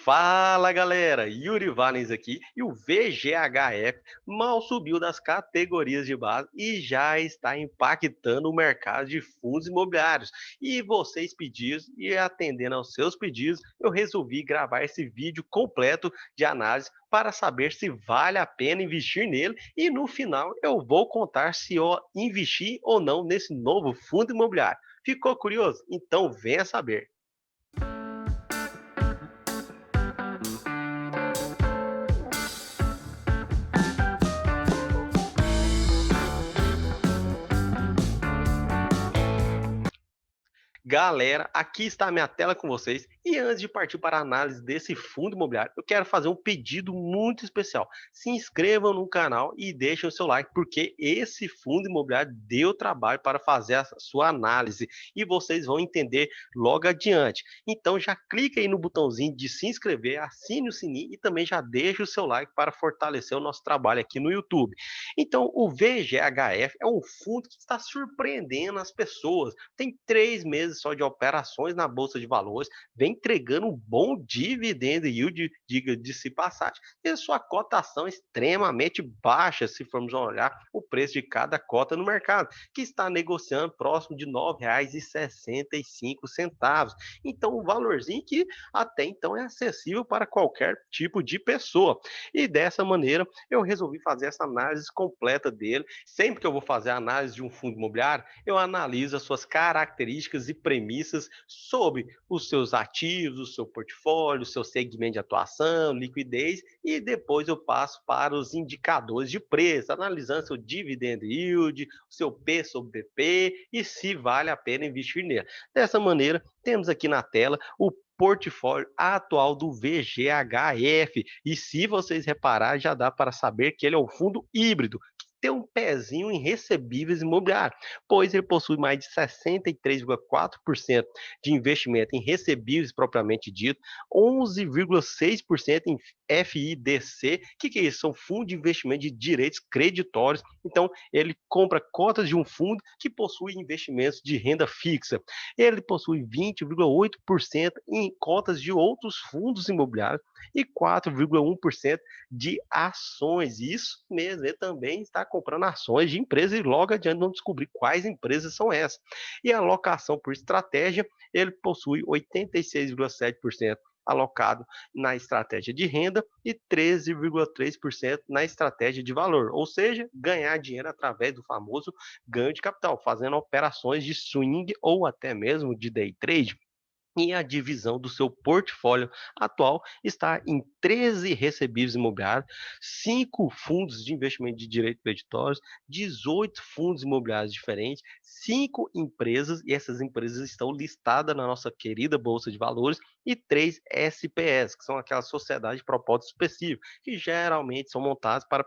Fala galera, Yuri Valens aqui e o VGHF mal subiu das categorias de base e já está impactando o mercado de fundos imobiliários. E vocês pediram e atendendo aos seus pedidos, eu resolvi gravar esse vídeo completo de análise para saber se vale a pena investir nele e no final eu vou contar se eu investi ou não nesse novo fundo imobiliário. Ficou curioso? Então venha saber. Galera, aqui está a minha tela com vocês. E antes de partir para a análise desse fundo imobiliário, eu quero fazer um pedido muito especial. Se inscrevam no canal e deixem o seu like, porque esse fundo imobiliário deu trabalho para fazer a sua análise e vocês vão entender logo adiante. Então já clica aí no botãozinho de se inscrever, assine o sininho e também já deixa o seu like para fortalecer o nosso trabalho aqui no YouTube. Então, o VGHF é um fundo que está surpreendendo as pessoas. Tem 3 meses só de operações na Bolsa de Valores, vem entregando um bom dividendo yield, diga de se passagem, e sua cotação é extremamente baixa, se formos olhar o preço de cada cota no mercado, que está negociando próximo de R$ 9,65. Então, um valorzinho que até então é acessível para qualquer tipo de pessoa. E dessa maneira, eu resolvi fazer essa análise completa dele. Sempre que eu vou fazer a análise de um fundo imobiliário, eu analiso as suas características e premissas sobre os seus ativos, o seu portfólio, o seu segmento de atuação, liquidez, e depois eu passo para os indicadores de preço, analisando seu dividend yield, o seu P sobre BP e se vale a pena investir nele. Dessa maneira, temos aqui na tela o portfólio atual do VGHF. E se vocês reparar, já dá para saber que ele é um fundo híbrido, que tem um pezinho em recebíveis imobiliários, pois ele possui mais de 63,4% de investimento em recebíveis propriamente dito, 11,6% em FIDC, que é isso? São fundos de investimento de direitos creditórios. Então, ele compra cotas de um fundo que possui investimentos de renda fixa. Ele possui 20,8% em cotas de outros fundos imobiliários e 4,1% de ações. Isso mesmo, ele também está comprando ações de empresas e logo adiante vamos descobrir quais empresas são essas. E a alocação por estratégia, ele possui 86,7% alocado na estratégia de renda e 13,3% na estratégia de valor, ou seja, ganhar dinheiro através do famoso ganho de capital, fazendo operações de swing ou até mesmo de day trade. E a divisão do seu portfólio atual está em 13 recebíveis imobiliários, 5 fundos de investimento de direitos creditórios, 18 fundos imobiliários diferentes, 5 empresas, e essas empresas estão listadas na nossa querida Bolsa de Valores, e 3 SPS, que são aquelas sociedades de propósito específico, que geralmente são montadas para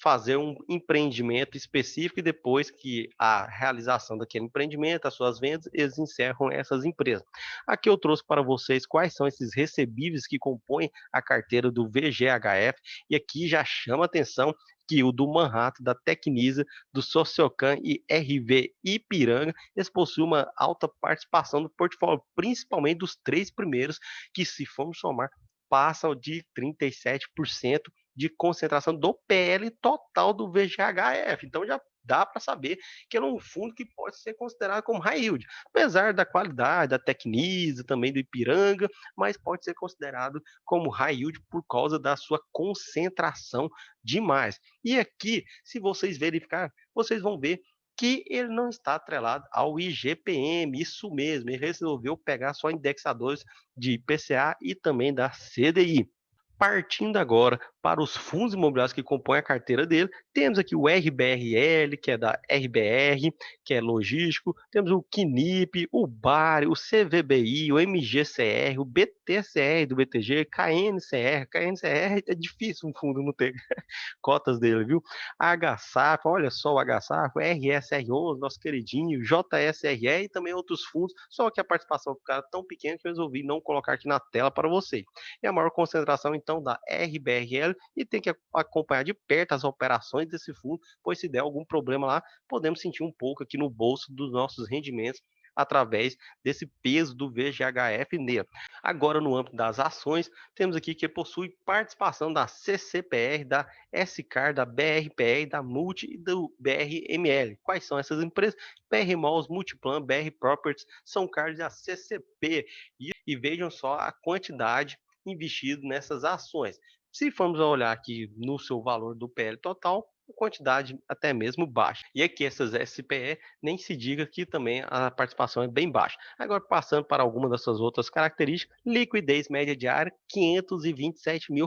fazer um empreendimento específico e depois que a realização daquele empreendimento, as suas vendas, eles encerram essas empresas. Aqui eu trouxe para vocês quais são esses recebíveis que compõem a carteira do VGHF, e aqui já chama atenção que o do Manhattan, da Tecnisa, do Sociocan e RV Ipiranga, eles possuem uma alta participação do portfólio, principalmente dos 3 primeiros, que se formos somar, passam de 37% de concentração do PL total do VGHF. Então já dá para saber que é um fundo que pode ser considerado como high yield, apesar da qualidade, da Tecnisa, também do Ipiranga, mas pode ser considerado como high yield por causa da sua concentração demais. E aqui, se vocês verificar, vocês vão ver que ele não está atrelado ao IGPM, isso mesmo, ele resolveu pegar só indexadores de IPCA e também da CDI. Partindo agora para os fundos imobiliários que compõem a carteira dele, temos aqui o RBRL, que é da RBR, que é logístico, temos o QNIP, o BARI, o CVBI, o MGCR, o BTCR do BTG, KNCR é difícil um fundo não ter cotas dele, viu? HSAF, olha só o HSAF, RSR11, nosso queridinho, JSRE e também outros fundos, só que a participação fica tão pequena que eu resolvi não colocar aqui na tela para você. E a maior concentração, então, da RBRL, e tem que acompanhar de perto as operações desse fundo, pois se der algum problema lá, podemos sentir um pouco aqui no bolso dos nossos rendimentos através desse peso do VGHF nele. Agora, no âmbito das ações, temos aqui que possui participação da CCPR, da SCAR, da BRPR, da Multi e do BRML. Quais são essas empresas? BR Malls, Multiplan, BR Properties, são cards da CCP. E vejam só a quantidade investido nessas ações. Se formos olhar aqui no seu valor do PL total, quantidade até mesmo baixa. E aqui essas SPE, nem se diga que também a participação é bem baixa. Agora, passando para algumas dessas outras características, liquidez média diária, R$ 527 mil.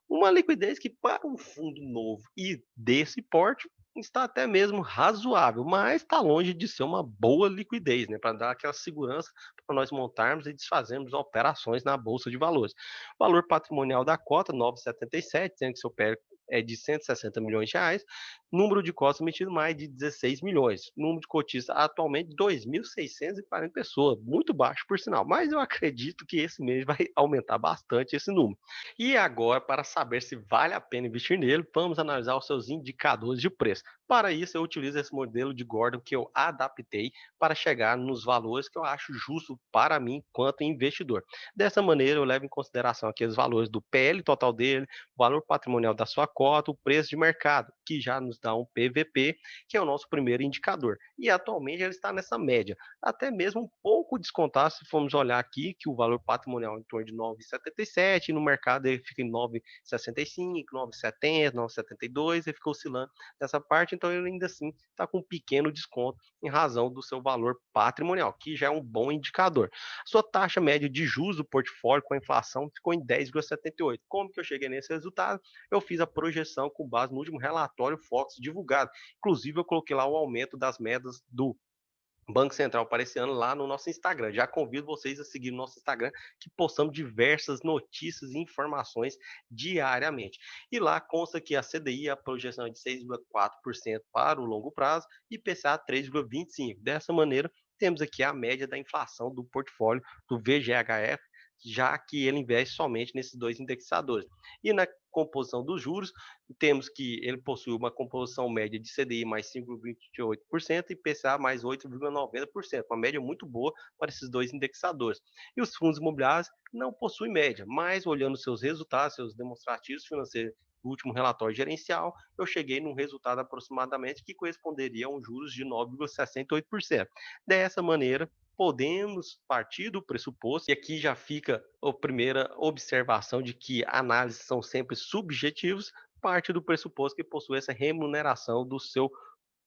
Uma liquidez que para um fundo novo e desse porte está até mesmo razoável, mas está longe de ser uma boa liquidez, né, para dar aquela segurança para nós montarmos e desfazermos operações na bolsa de valores. Valor patrimonial da cota 9,77, sendo que seu PL é de R$ 160 milhões, número de cotas emitido mais de 16 milhões, número de cotistas atualmente 2.640 pessoas, muito baixo por sinal, mas eu acredito que esse mês vai aumentar bastante esse número. E agora, para saber se vale a pena investir nele, vamos analisar os seus indicadores de preço. Para isso, eu utilizo esse modelo de Gordon que eu adaptei para chegar nos valores que eu acho justo para mim quanto investidor. Dessa maneira, eu levo em consideração aqueles valores do PL total dele, o valor patrimonial da sua cota, o preço de mercado, que já nos dá um PVP, que é o nosso primeiro indicador. E atualmente ele está nessa média, até mesmo um pouco descontado se formos olhar aqui que o valor patrimonial é em torno de 9,77 e no mercado ele fica em 9,65, 9,70, 9,72, ele fica oscilando nessa parte, então ele ainda assim está com um pequeno desconto em razão do seu valor patrimonial, que já é um bom indicador. Sua taxa média de juros do portfólio com a inflação ficou em 10,78. Como que eu cheguei nesse resultado? Eu fiz a projeção com base no último relatório Fox divulgado. Inclusive, eu coloquei lá o aumento das metas do Banco Central para esse ano lá no nosso Instagram. Já convido vocês a seguir o nosso Instagram, que postamos diversas notícias e informações diariamente. E lá consta que a CDI, a projeção é de 6,4% para o longo prazo e IPCA 3,25%. Dessa maneira, temos aqui a média da inflação do portfólio do VGHF, já que ele investe somente nesses dois indexadores. E na composição dos juros, temos que ele possui uma composição média de CDI mais 5,28% e IPCA mais 8,90%, uma média muito boa para esses dois indexadores. E os fundos imobiliários não possuem média, mas olhando seus resultados, seus demonstrativos financeiros do último relatório gerencial, eu cheguei num resultado aproximadamente que corresponderia a um juros de 9,68%. Dessa maneira, podemos partir do pressuposto, e aqui já fica a primeira observação de que análises são sempre subjetivos, parte do pressuposto que possui essa remuneração do seu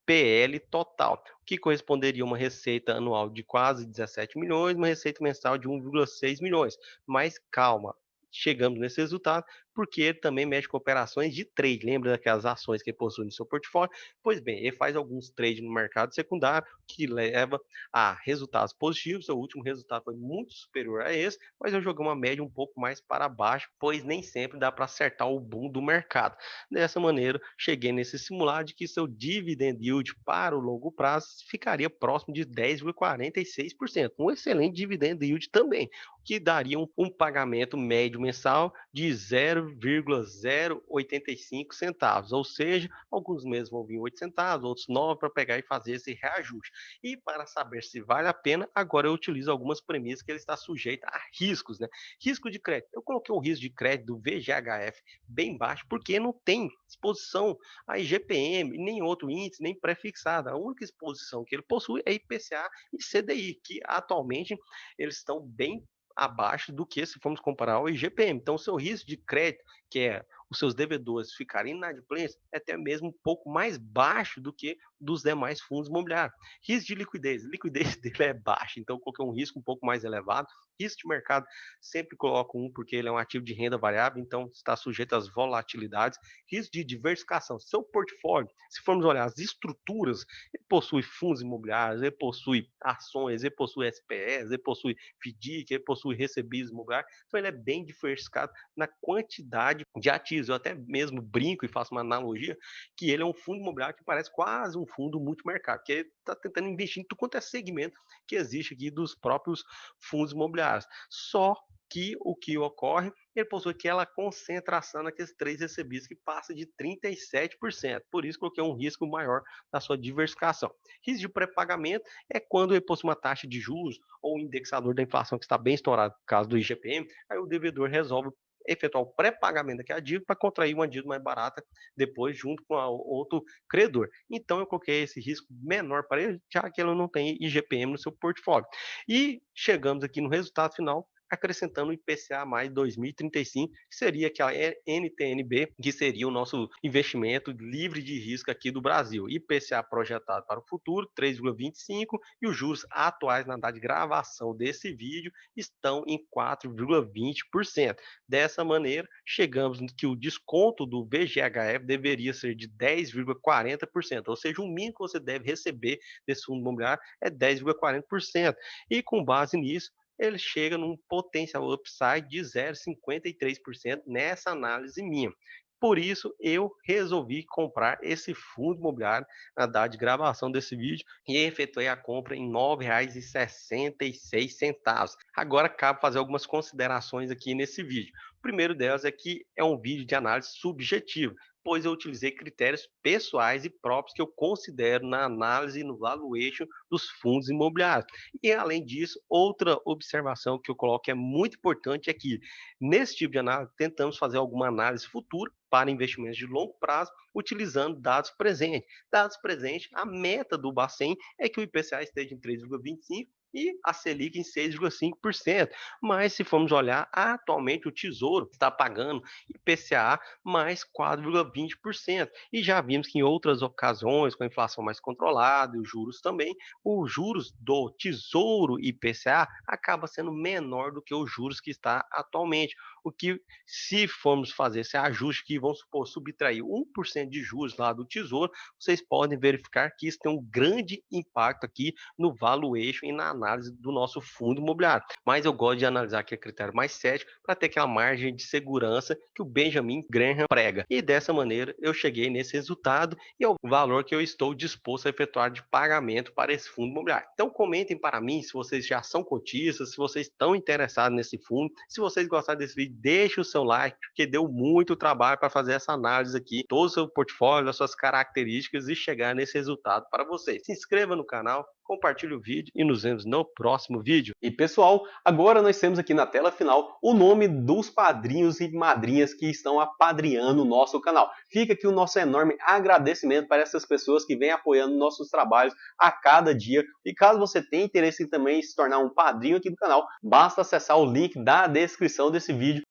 PL total, que corresponderia a uma receita anual de quase 17 milhões, uma receita mensal de 1,6 milhões. Mas calma, chegamos nesse resultado porque ele também mexe com operações de trade. Lembra daquelas ações que ele possui no seu portfólio? Pois bem, ele faz alguns trades no mercado secundário que leva a resultados positivos. Seu último resultado foi muito superior a esse, mas eu joguei uma média um pouco mais para baixo, pois nem sempre dá para acertar o boom do mercado. Dessa maneira, cheguei nesse simulado de que seu dividend yield para o longo prazo ficaria próximo de 10,46%, um excelente dividend yield também, o que daria um pagamento médio mensal de 0,085 centavos, ou seja, alguns meses vão vir 8 centavos, outros 9 para pegar e fazer esse reajuste. E para saber se vale a pena, agora eu utilizo algumas premissas que ele está sujeito a riscos, né? Risco de crédito. Eu coloquei um risco de crédito do VGHF bem baixo, porque não tem exposição a IGPM, nem outro índice, nem pré-fixado. A única exposição que ele possui é IPCA e CDI, que atualmente eles estão bem abaixo do que se formos comparar ao IGPM. Então, o seu risco de crédito, que é os seus devedores ficarem inadimplentes, é até mesmo um pouco mais baixo do que dos demais fundos imobiliários. Risco de liquidez, a liquidez dele é baixa, então qualquer um risco um pouco mais elevado. Risco de mercado, sempre coloco um porque ele é um ativo de renda variável, então está sujeito às volatilidades. Risco de diversificação, seu portfólio, se formos olhar as estruturas, ele possui fundos imobiliários, ele possui ações, ele possui SPS, ele possui FDIC, ele possui recebíveis imobiliários, então ele é bem diversificado na quantidade de ativos. Eu até mesmo brinco e faço uma analogia que ele é um fundo imobiliário que parece quase um fundo multimercado, porque está tentando investir em tudo quanto é segmento que existe aqui dos próprios fundos imobiliários. Só que o que ocorre, ele possui aquela concentração naqueles 3 recebidos que passa de 37%. Por isso, coloquei um risco maior na sua diversificação. Risco de pré-pagamento é quando ele possui uma taxa de juros ou um indexador da inflação que está bem estourado, no caso do IGPM, aí o devedor resolve efetuar o pré-pagamento daquela dívida para contrair uma dívida mais barata depois junto com outro credor. Então eu coloquei esse risco menor para ele, já que ele não tem IGPM no seu portfólio. E chegamos aqui no resultado final, acrescentando o IPCA mais 2035, que seria aquela NTNB, que seria o nosso investimento livre de risco aqui do Brasil. IPCA projetado para o futuro, 3,25, e os juros atuais na data de gravação desse vídeo estão em 4,20%. Dessa maneira, chegamos que o desconto do VGHF deveria ser de 10,40%, ou seja, o mínimo que você deve receber desse fundo imobiliário é 10,40%. E com base nisso, ele chega num potencial upside de 0,53% nessa análise minha. Por isso, eu resolvi comprar esse fundo imobiliário na data de gravação desse vídeo e efetuei a compra em R$ 9,66. Agora, cabe fazer algumas considerações aqui nesse vídeo. O primeiro delas é que é um vídeo de análise subjetiva, pois eu utilizei critérios pessoais e próprios que eu considero na análise e no valuation dos fundos imobiliários. E, além disso, outra observação que eu coloco que é muito importante é que, nesse tipo de análise, tentamos fazer alguma análise futura para investimentos de longo prazo, utilizando dados presentes. Dados presentes, a meta do Bacen é que o IPCA esteja em 3,25% e a Selic em 6,5%. Mas, se formos olhar, atualmente o Tesouro está pagando IPCA mais 4,20%. E já vimos que em outras ocasiões, com a inflação mais controlada e os juros também, os juros do Tesouro IPCA acaba sendo menor do que os juros que está atualmente. O que, se formos fazer esse ajuste que vamos supor, subtrair 1% de juros lá do Tesouro, vocês podem verificar que isso tem um grande impacto aqui no valuation e na análise do nosso fundo imobiliário. Mas eu gosto de analisar aqui a critério mais cético para ter aquela margem de segurança que o Benjamin Graham prega. E dessa maneira eu cheguei nesse resultado e é o valor que eu estou disposto a efetuar de pagamento para esse fundo imobiliário. Então comentem para mim se vocês já são cotistas, se vocês estão interessados nesse fundo. Se vocês gostaram desse vídeo, deixe o seu like, porque deu muito trabalho para fazer essa análise aqui, todo o seu portfólio, as suas características e chegar nesse resultado para vocês. Se inscreva no canal, compartilhe o vídeo e nos vemos no próximo vídeo. E pessoal, agora nós temos aqui na tela final o nome dos padrinhos e madrinhas que estão apadrinhando o nosso canal. Fica aqui o nosso enorme agradecimento para essas pessoas que vêm apoiando nossos trabalhos a cada dia. E caso você tenha interesse em também se tornar um padrinho aqui do canal, basta acessar o link da descrição desse vídeo